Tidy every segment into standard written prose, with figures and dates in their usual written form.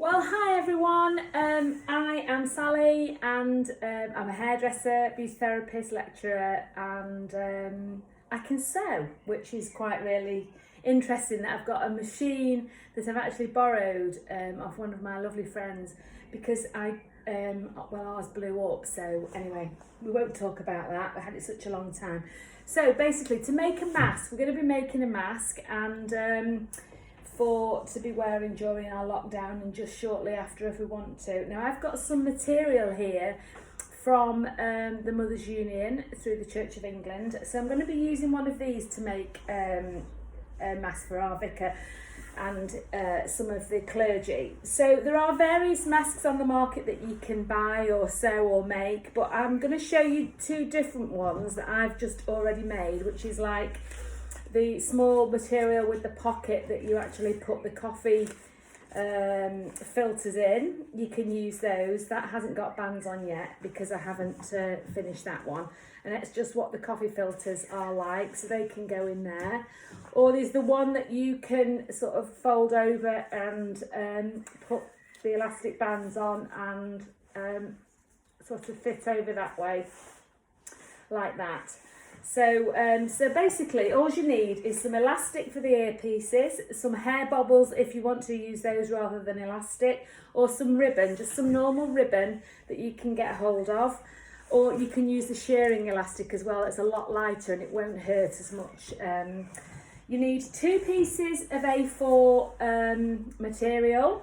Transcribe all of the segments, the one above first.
Well, hi everyone. I am Sally, and I'm a hairdresser, beauty therapist, lecturer, and I can sew, which is quite really interesting. That I've got a machine that I've actually borrowed off one of my lovely friends because ours blew up. So anyway, we won't talk about that. I had it such a long time. So basically, to make a mask, we're going to be making a mask, and to be wearing during our lockdown and just shortly after if we want to. Now I've got some material here from the Mothers Union through the Church of England, so I'm going to be using one of these to make a mask for our vicar and some of the clergy. So there are various masks on the market that you can buy or sew or make, but I'm going to show you two different ones that I've just already made, which is like the small material with the pocket that you actually put the coffee filters in. You can use those. That hasn't got bands on yet because I haven't finished that one, and it's just what the coffee filters are like, so they can go in there. Or there's the one that you can sort of fold over and put the elastic bands on and sort of fit over that way, like that. So basically all you need is some elastic for the earpieces, some hair bobbles if you want to use those rather than elastic, or some ribbon, just some normal ribbon that you can get hold of, or you can use the shearing elastic as well. It's a lot lighter and it won't hurt as much. You need 2 pieces of A4 material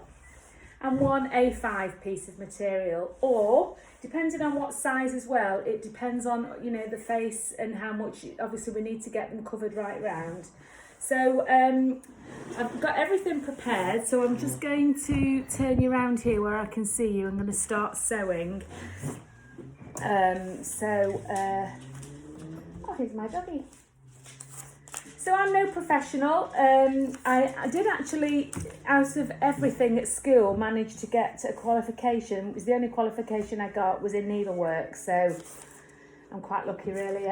and 1 A5 piece of material, or depending on what size as well, it depends on, you know, the face and how much, obviously we need to get them covered right round. So I've got everything prepared, so I'm just going to turn you around here where I can see you. I'm going to start sewing. Oh, here's my doggy. So I'm no professional. I did actually, out of everything at school, manage to get a qualification. It was the only qualification I got was in needlework, so I'm quite lucky really.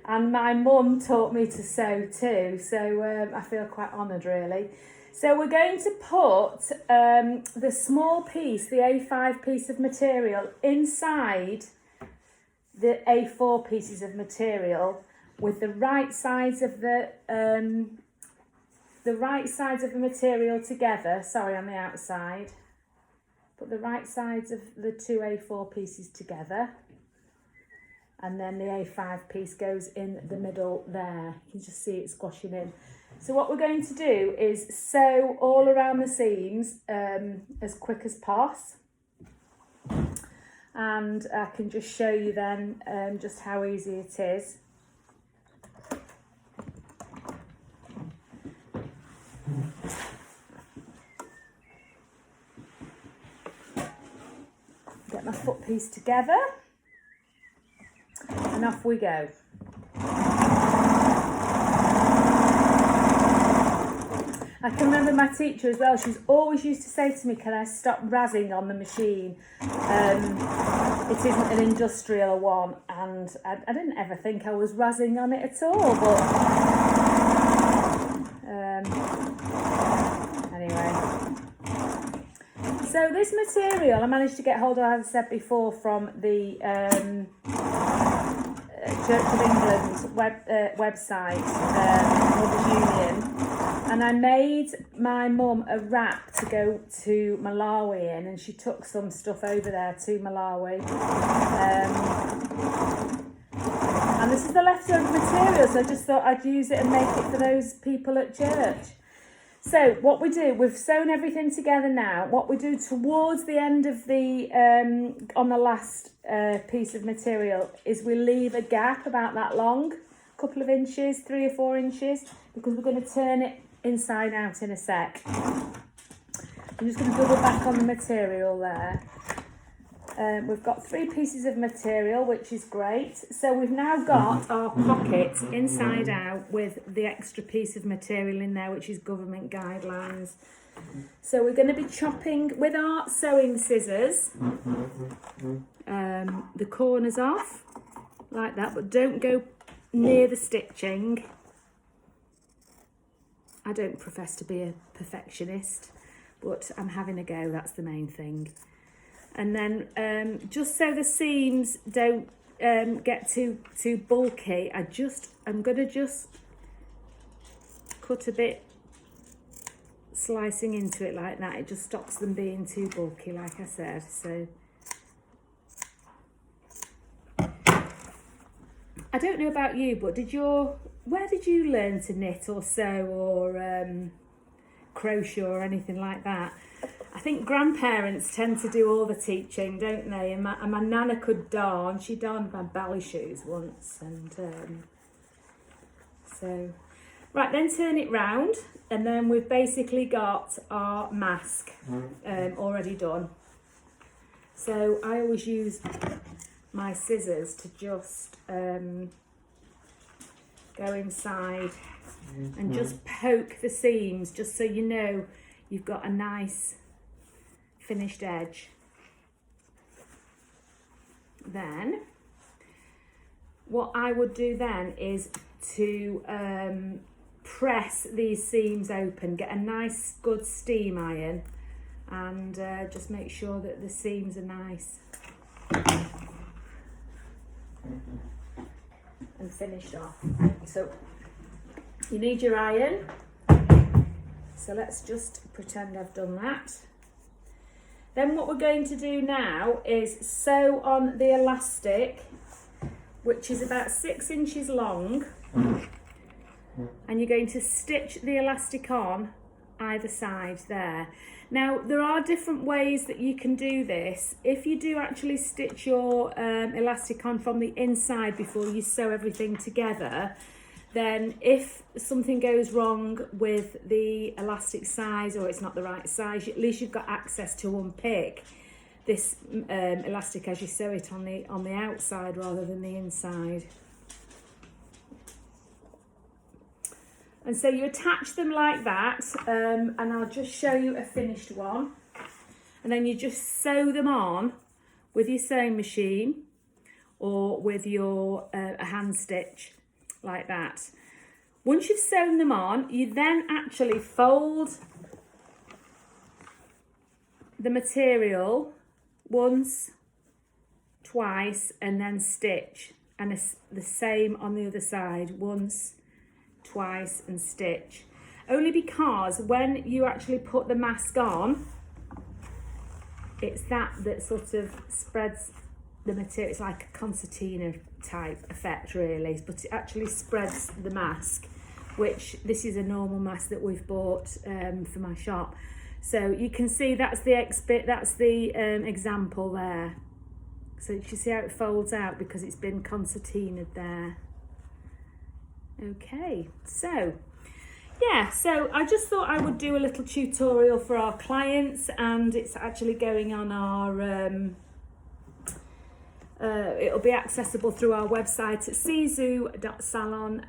And my mum taught me to sew too, so I feel quite honoured really. So we're going to put the small piece, the A5 piece of material, inside the A4 pieces of material, with the right sides of the material together. Sorry, on the outside. Put the right sides of the 2 A4 pieces together, and then the A5 piece goes in the middle there. You can just see it squashing in. So what we're going to do is sew all around the seams as quick as possible, and I can just show you then just how easy it is. Get my foot piece together and off we go. I can remember my teacher as well, she's always used to say to me, can I stop razzing on the machine? It isn't an industrial one, and I didn't ever think I was razzing on it at all, but anyway. So this material I managed to get hold of, as I said before, from the Church of England website, Mothers Union, and I made my mum a wrap to go to Malawi in, and she took some stuff over there to Malawi. And this is the leftover material, so I just thought I'd use it and make it for those people at church. So what we do, we've sewn everything together now. What we do towards the end of the, on the last piece of material, is we leave a gap about that long, a couple of inches, 3 or 4 inches, because we're going to turn it inside out in a sec. I'm just going to double back on the material there. We've got 3 pieces of material, which is great. So we've now got our pocket inside out with the extra piece of material in there, which is government guidelines. So we're going to be chopping with our sewing scissors the corners off like that, but don't go near the stitching. I don't profess to be a perfectionist. but I'm having a go, that's the main thing. And then just so the seams don't get too bulky, I'm gonna just cut a bit, slicing into it like that. It just stops them being too bulky, like I said. So I don't know about you, but where did you learn to knit or sew or crochet or anything like that? I think grandparents tend to do all the teaching, don't they? And my nana could darn. She darned my ballet shoes once, and so right, then turn it round, and then we've basically got our mask already done. So I always use my scissors to just go inside and just poke the seams, just so you know you've got a nice finished edge. Then what I would do then is to press these seams open, get a nice good steam iron, and just make sure that the seams are nice and finished off. So you need your iron, so let's just pretend I've done that. Then what we're going to do now is sew on the elastic, which is about 6 inches long, and you're going to stitch the elastic on either side there. Now, there are different ways that you can do this. If you do actually stitch your elastic on from the inside before you sew everything together, then if something goes wrong with the elastic size, or it's not the right size, at least you've got access to unpick this elastic as you sew it on the outside rather than the inside. And so you attach them like that, and I'll just show you a finished one. And then you just sew them on with your sewing machine or with your a hand stitch, like that. Once you've sewn them on, you then actually fold the material once, twice, and then stitch. And the same on the other side, once, twice, and stitch. Only because when you actually put the mask on, it's that sort of spreads the material. It's like a concertina type effect really, but it actually spreads the mask, which this is a normal mask that we've bought for my shop. So you can see that's the example there. So you see how it folds out because it's been concertinaed there. Okay, so yeah, so I just thought I would do a little tutorial for our clients, and it's actually going on our it'll be accessible through our website at sisu.salon.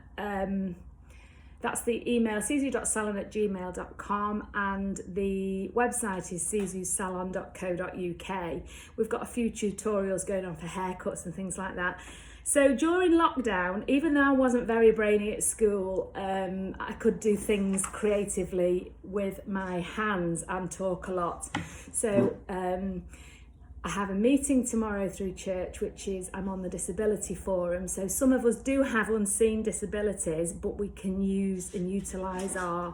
That's the email, sisu.salon@gmail.com, and the website is sisusalon.co.uk. We've got a few tutorials going on for haircuts and things like that. So during lockdown, even though I wasn't very brainy at school, I could do things creatively with my hands and talk a lot. So I have a meeting tomorrow through church, which is I'm on the disability forum. So some of us do have unseen disabilities, but we can use and utilise our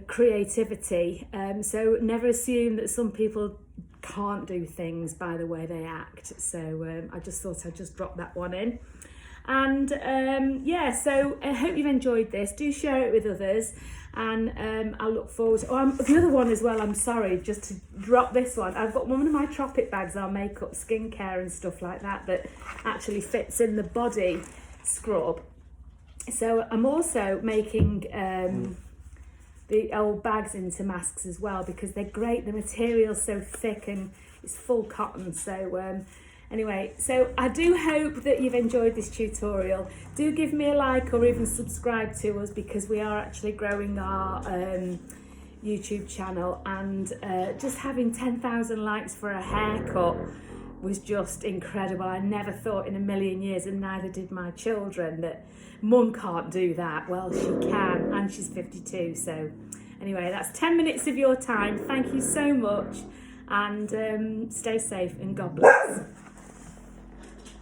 creativity. So never assume that some people can't do things by the way they act. So I just thought I'd just drop that one in. And yeah, so I hope you've enjoyed this. Do share it with others, and I look forward to the other one as well. I'm sorry, just to drop this one. I've got one of my Tropic bags, our makeup, skincare and stuff like that, that actually fits in the body scrub. So I'm also making the old bags into masks as well, because they're great. The material's so thick and it's full cotton. So anyway, so I do hope that you've enjoyed this tutorial. Do give me a like or even subscribe to us, because we are actually growing our YouTube channel, and just having 10,000 likes for a haircut was just incredible. I never thought in a million years, and neither did my children, that Mum can't do that. Well, she can, and she's 52, so Anyway, that's 10 minutes of your time. Thank you so much, and stay safe and God bless.